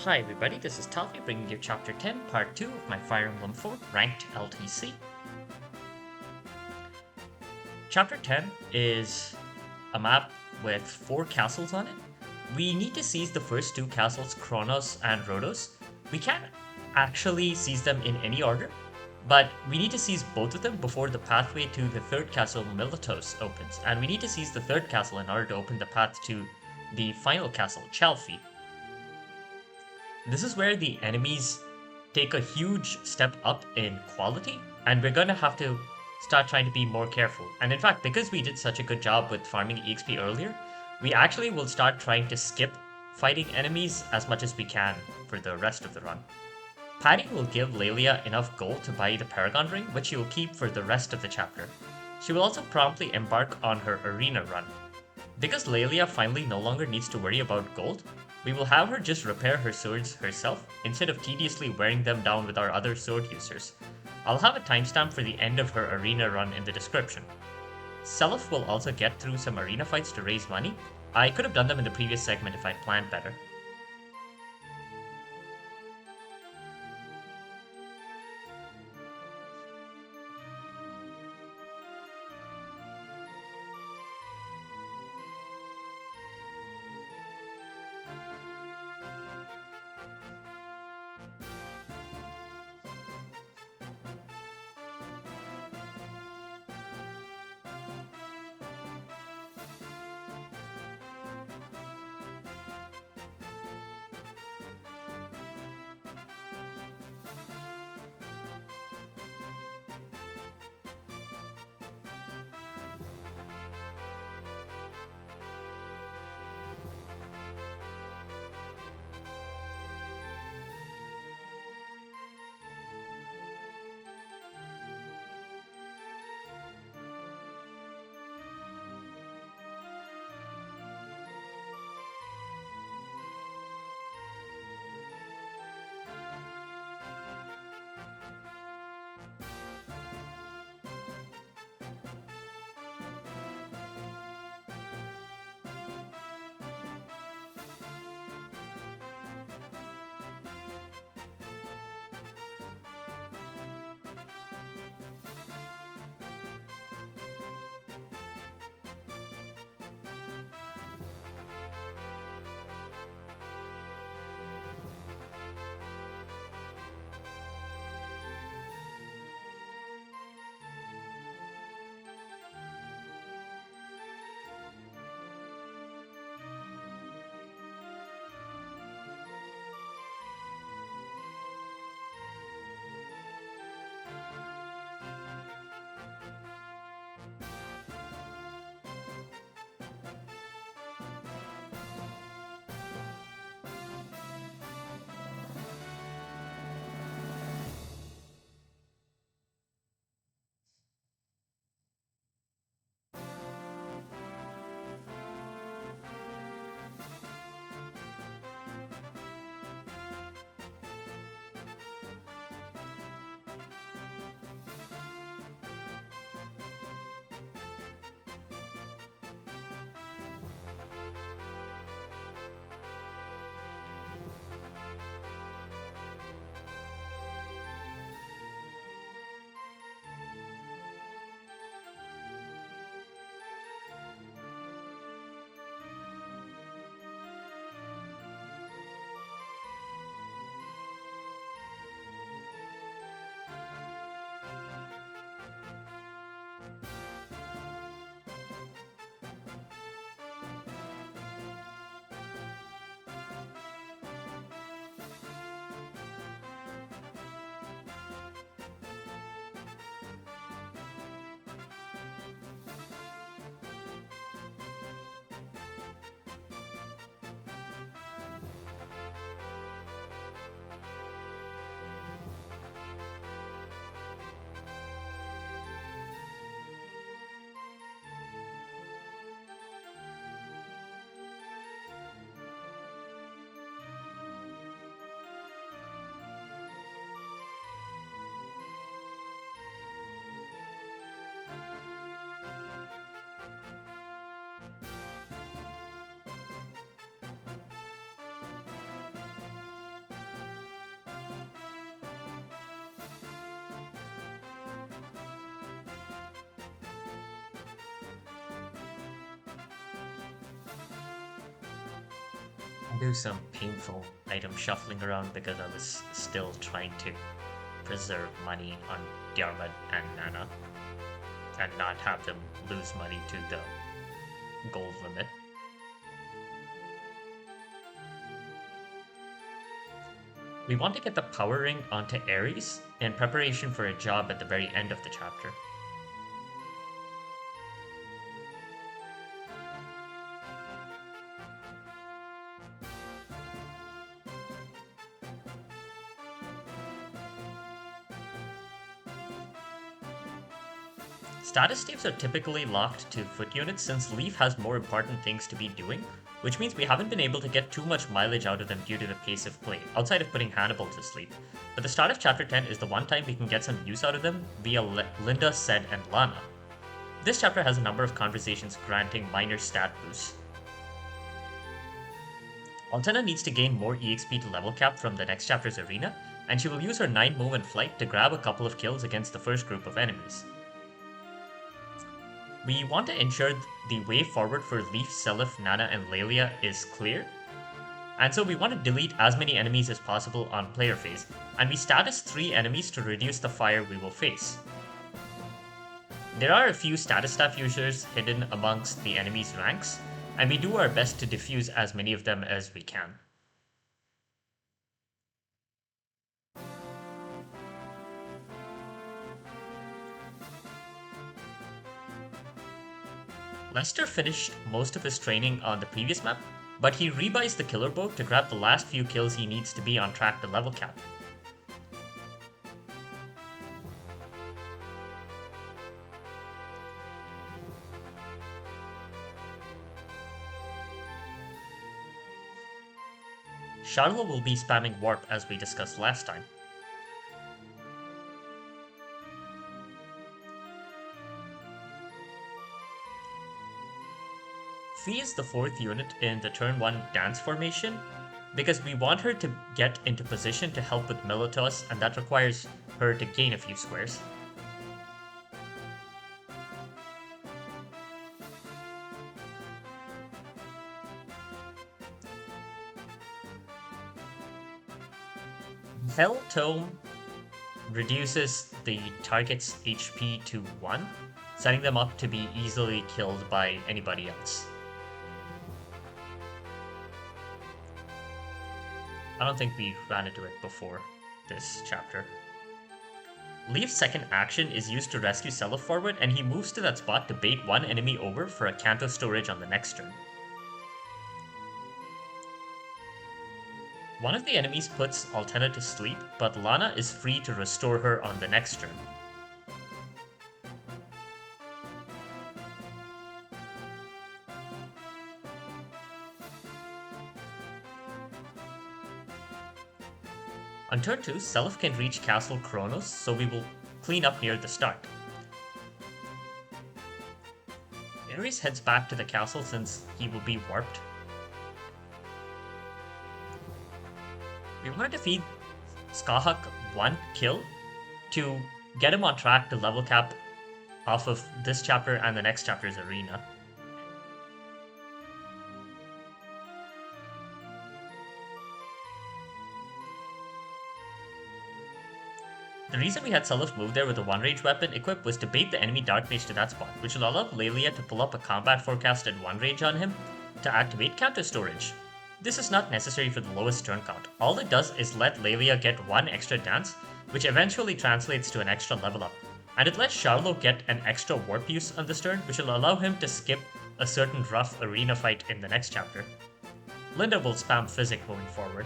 Hi everybody, this is Chalphy bringing you Chapter 10, Part 2 of my Fire Emblem 4 Ranked LTC. Chapter 10 is a map with 4 castles on it. We need to seize the first 2 castles, Kronos and Rhodos. We can't actually seize them in any order, but we need to seize both of them before the pathway to the 3rd castle, Miletos, opens. And we need to seize the 3rd castle in order to open the path to the final castle, Chalphy. This is where the enemies take a huge step up in quality, and we're going to have to start trying to be more careful. And in fact, because we did such a good job with farming EXP earlier, we actually will start trying to skip fighting enemies as much as we can for the rest of the run. Patty will give Laylea enough gold to buy the Paragon Ring, which she will keep for the rest of the chapter. She will also promptly embark on her arena run. Because Laylea finally no longer needs to worry about gold, we will have her just repair her swords herself instead of tediously wearing them down with our other sword users. I'll have a timestamp for the end of her arena run in the description. Seliph will also get through some arena fights to raise money. I could have done them in the previous segment if I'd planned better. do some painful item shuffling around because I was still trying to preserve money on Diarmid and Nana and not have them lose money to the gold limit. We want to get the power ring onto Ares in preparation for a job at the very end of the chapter. Status tapes are typically locked to foot units since Leaf has more important things to be doing, which means we haven't been able to get too much mileage out of them due to the pace of play, outside of putting Hannibal to sleep. But the start of Chapter 10 is the one time we can get some use out of them via Linda, Sed, and Lana. This chapter has a number of conversations granting minor stat boosts. Altena needs to gain more EXP to level cap from the next chapter's arena, and she will use her 9 move and flight to grab a couple of kills against the first group of enemies. We want to ensure the way forward for Leaf, Seliph, Nana, and Laylea is clear, and so we want to delete as many enemies as possible on player phase, and we status 3 enemies to reduce the fire we will face. There are a few status staff users hidden amongst the enemy's ranks, and we do our best to defuse as many of them as we can. Lester finished most of his training on the previous map, but he rebuys the killer bow to grab the last few kills he needs to be on track to level cap. Charlotte will be spamming warp as we discussed last time. Fee is the 4th unit in the turn 1 dance formation because we want her to get into position to help with Miletos, and that requires her to gain a few squares. Hell Tome reduces the target's HP to 1, setting them up to be easily killed by anybody else. I don't think we ran into it before this chapter. Leaf's second action is used to rescue Seliph forward, and he moves to that spot to bait one enemy over for a Canto storage on the next turn. One of the enemies puts Altena to sleep, but Lana is free to restore her on the next turn. On turn 2, Seliph can reach Castle Kronos, so we will clean up near the start. Ares heads back to the castle since he will be warped. We wanted to feed Scathach one kill to get him on track to level cap off of this chapter and the next chapter's arena. The reason we had Seliph move there with a 1-range weapon equipped was to bait the enemy Dark Mage to that spot, which will allow Laylea to pull up a combat forecast at 1 range on him to activate counter storage. This is not necessary for the lowest turn count. All it does is let Laylea get 1 extra dance, which eventually translates to an extra level up. And it lets Charlo get an extra warp use on this turn, which will allow him to skip a certain rough arena fight in the next chapter. Linda will spam Physic moving forward.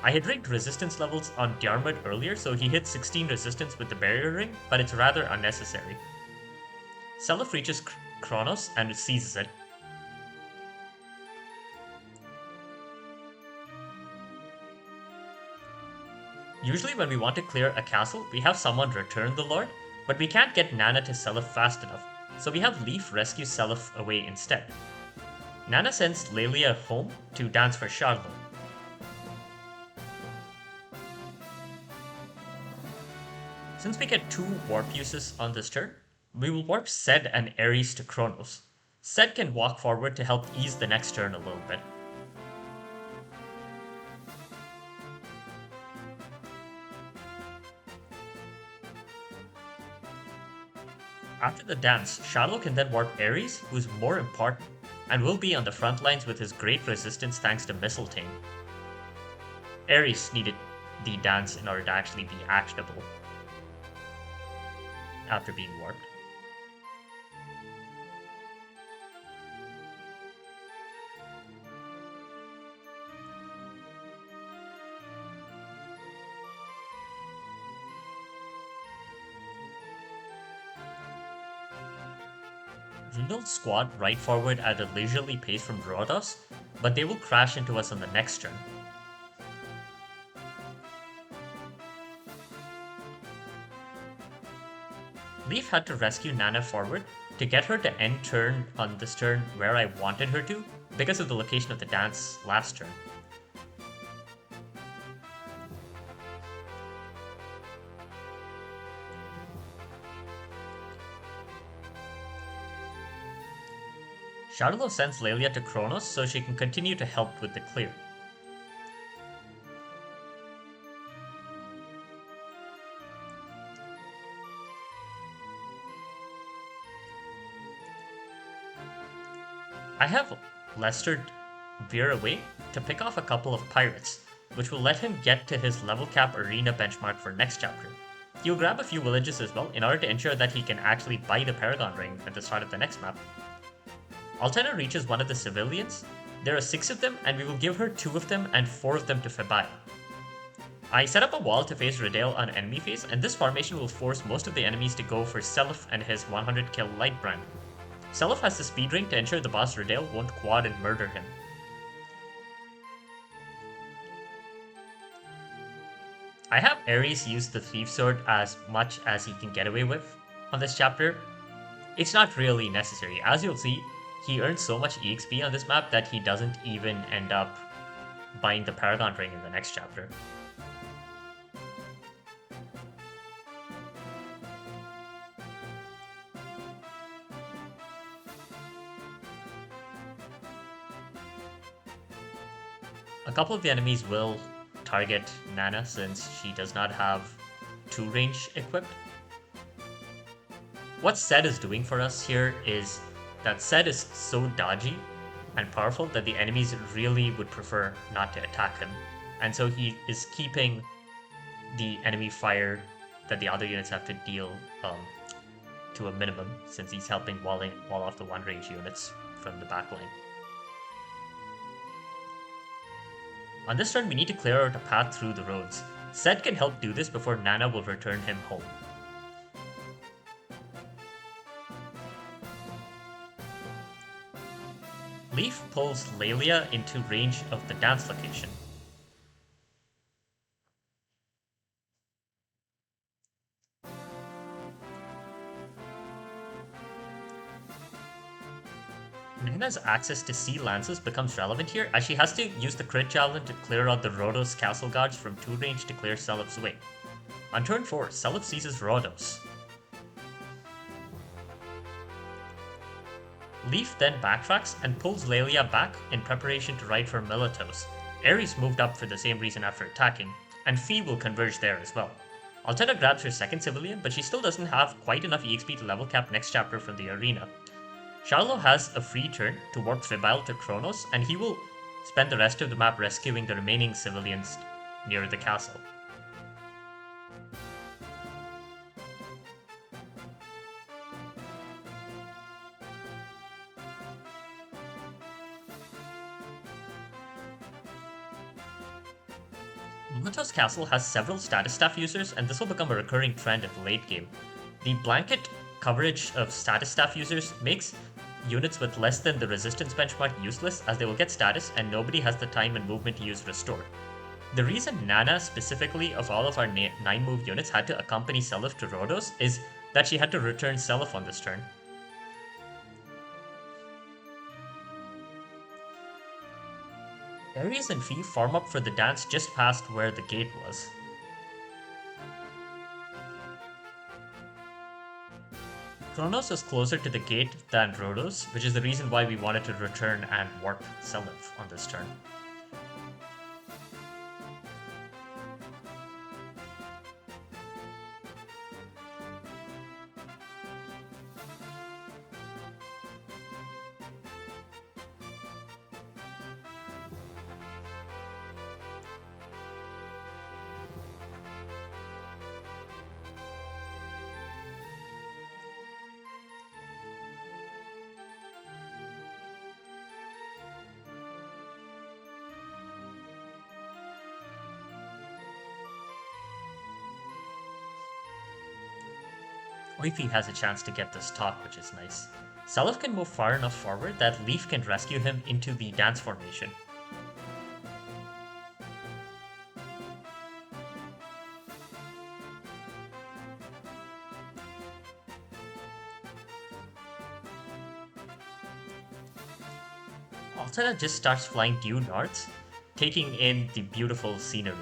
I had rigged resistance levels on Diarmid earlier, so he hits 16 resistance with the barrier ring, but it's rather unnecessary. Seliph reaches Kronos and seizes it. Usually when we want to clear a castle, we have someone return the Lord, but we can't get Nana to Seliph fast enough, so we have Leaf rescue Seliph away instead. Nana sends Laylea home to dance for Charlo. Since we get 2 warp uses on this turn, we will warp Sed and Ares to Kronos. Sed can walk forward to help ease the next turn a little bit. After the dance, Charlo can then warp Ares, who's more important, and will be on the front lines with his great resistance thanks to Mistletoe. Ares needed the dance in order to actually be actionable after being warped. Rindle's squad right forward at a leisurely pace from Rhodos, but they will crash into us on the next turn. Leaf had to rescue Nana forward to get her to end turn on this turn where I wanted her to because of the location of the dance last turn. Shadowlo sends Laylea to Kronos so she can continue to help with the clear. I have Lester veer away to pick off a couple of pirates, which will let him get to his level cap arena benchmark for next chapter. He'll grab a few villages as well in order to ensure that he can actually buy the Paragon Ring at the start of the next map. Altena reaches one of the civilians. There are 6 of them, and we will give her 2 of them and 4 of them to Febile. I set up a wall to face Redale on enemy phase, and this formation will force most of the enemies to go for Seliph and his 100 kill Lightbrand. Seliph has the speed ring to ensure the boss Redale won't quad and murder him. I have Ares use the Thief Sword as much as he can get away with on this chapter. It's not really necessary. As you'll see, he earns so much EXP on this map that he doesn't even end up buying the Paragon Ring in the next chapter. A couple of the enemies will target Nana since she does not have 2 range equipped. What Sed is doing for us here is that Sed is so dodgy and powerful that the enemies really would prefer not to attack him. And so he is keeping the enemy fire that the other units have to deal to a minimum, since he's helping wall off the 1 range units from the backline. On this turn, we need to clear out a path through the roads. Sed can help do this before Nana will return him home. Leaf pulls Laylea into range of the dance location. Nana's access to sea lances becomes relevant here, as she has to use the crit javelin to clear out the Rhodos castle guards from 2 range to clear Seliph's way. On turn 4, Seliph seizes Rhodos. Leaf then backtracks and pulls Laylea back in preparation to ride for Miletos. Ares moved up for the same reason after attacking, and Fee will converge there as well. Altena grabs her 2nd civilian, but she still doesn't have quite enough EXP to level cap next chapter from the arena. Charlo has a free turn to warp Febile to Kronos, and he will spend the rest of the map rescuing the remaining civilians near the castle. Miletos Castle has several status staff users, and this will become a recurring trend in the late game. The blanket coverage of status staff users makes units with less than the resistance benchmark useless, as they will get status and nobody has the time and movement to use Restore. The reason Nana, specifically of all of our 9 move units, had to accompany Seliph to Rhodos is that she had to return Seliph on this turn. Ares and Fee form up for the dance just past where the gate was. Kronos is closer to the gate than Rhodos, which is the reason why we wanted to return and warp Seliph on this turn. Leafy has a chance to get this top, which is nice. Seliph can move far enough forward that Leaf can rescue him into the dance formation. Altena just starts flying due north, taking in the beautiful scenery.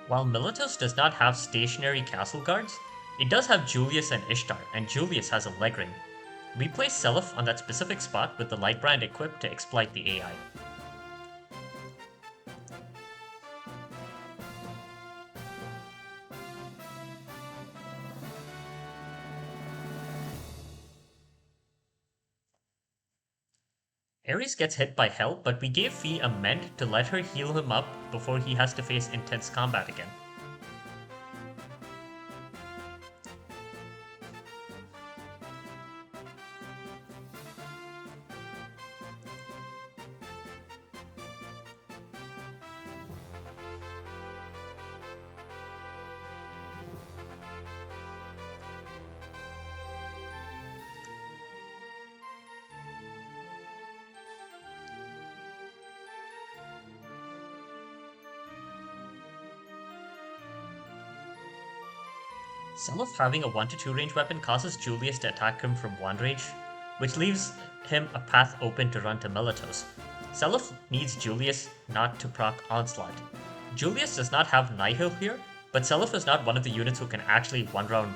While Miletos does not have stationary castle guards, it does have Julius and Ishtar, and Julius has a leg ring. We place Seliph on that specific spot with the light brand equipped to exploit the AI. Ares gets hit by Hell, but we gave Fee a Mend to let her heal him up before he has to face intense combat again. Seliph having a 1-2 range weapon causes Julius to attack him from 1 range, which leaves him a path open to run to Miletos. Seliph needs Julius not to proc Onslaught. Julius does not have Nihil here, but Seliph is not one of the units who can actually one-round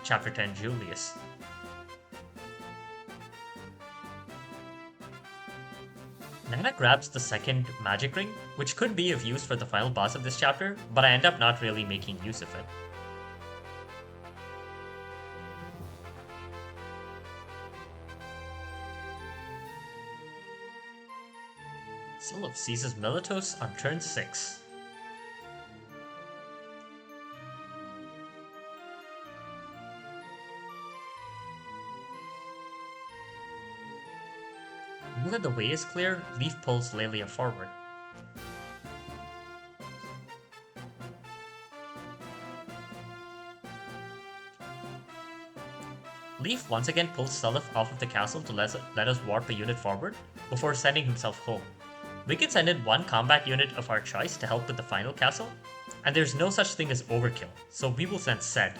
Chapter 10 Julius. Nana grabs the second magic ring, which could be of use for the final boss of this chapter, but I end up not really making use of it. Seliph seizes Miletos on turn 6. Now that the way is clear, Leaf pulls Laylea forward. Leaf once again pulls Seliph off of the castle to let us warp a unit forward before sending himself home. We can send in one combat unit of our choice to help with the final castle, and there's no such thing as overkill, so we will send Sed.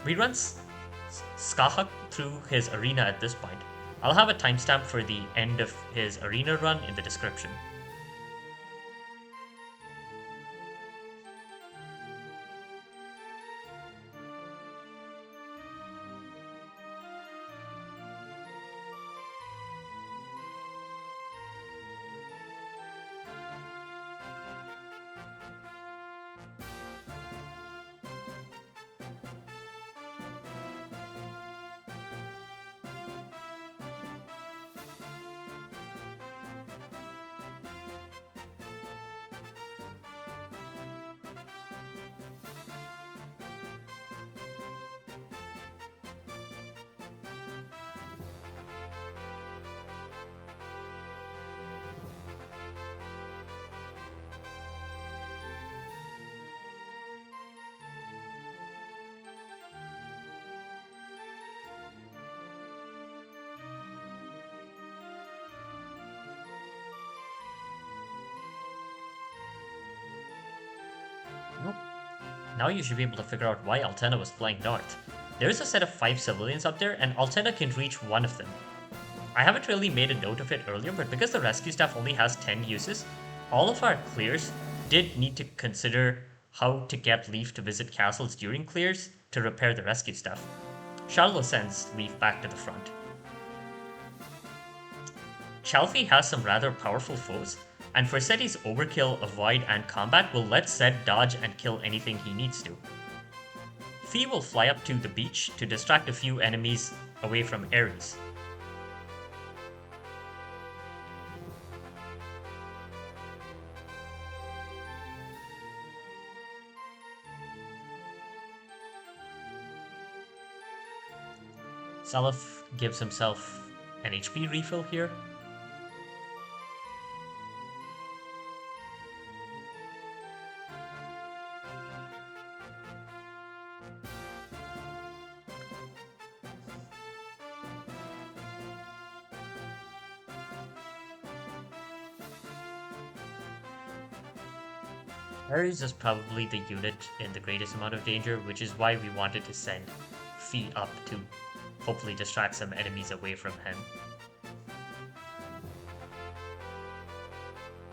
We run Scathach through his arena at this point. I'll have a timestamp for the end of his arena run in the description. Nope. Now you should be able to figure out why Altena was flying north. There is a set of 5 civilians up there, and Altena can reach one of them. I haven't really made a note of it earlier, but because the rescue staff only has 10 uses, all of our clears did need to consider how to get Leaf to visit castles during clears to repair the rescue staff. Charlotte sends Leaf back to the front. Chalphy has some rather powerful foes, and Forseti's overkill, avoid, and combat will let Zed dodge and kill anything he needs to. Fee will fly up to the beach to distract a few enemies away from Ares. Salaf gives himself an HP refill here. Ares is probably the unit in the greatest amount of danger, which is why we wanted to send Fee up to hopefully distract some enemies away from him.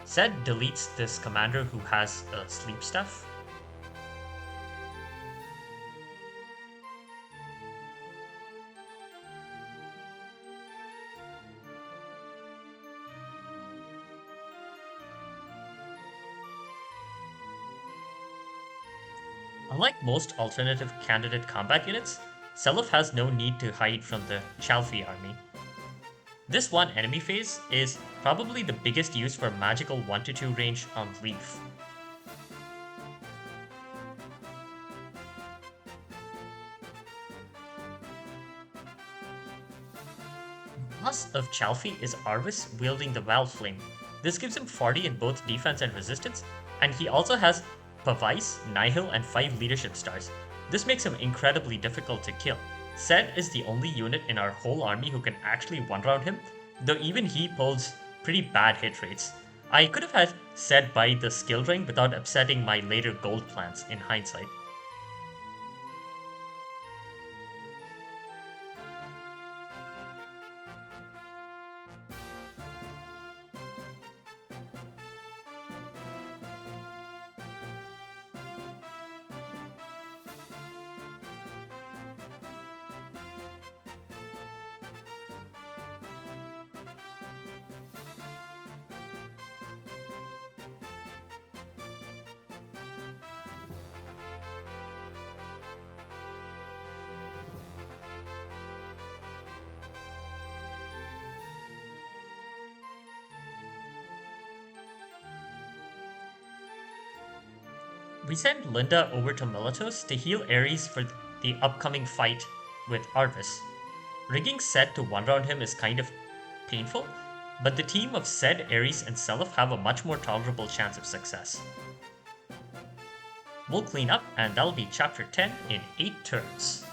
Zed deletes this commander who has a sleep staff. Unlike most alternative candidate combat units, Seliph has no need to hide from the Chalphy army. This one enemy phase is probably the biggest use for magical 1-2 range on Leaf. Boss of Chalphy is Arvis wielding the Valve Flame. This gives him 40 in both defense and resistance, and he also has Pavice, Nihil, and 5 leadership stars. This makes him incredibly difficult to kill. Zed is the only unit in our whole army who can actually one-round him, though even he pulls pretty bad hit rates. I could have had Zed buy the skill ring without upsetting my later gold plans in hindsight. We send Linda over to Miletos to heal Ares for the upcoming fight with Arvis. Rigging Zed to one-round him is kind of painful, but the team of Zed, Ares, and Seliph have a much more tolerable chance of success. We'll clean up, and that'll be chapter 10 in 8 turns.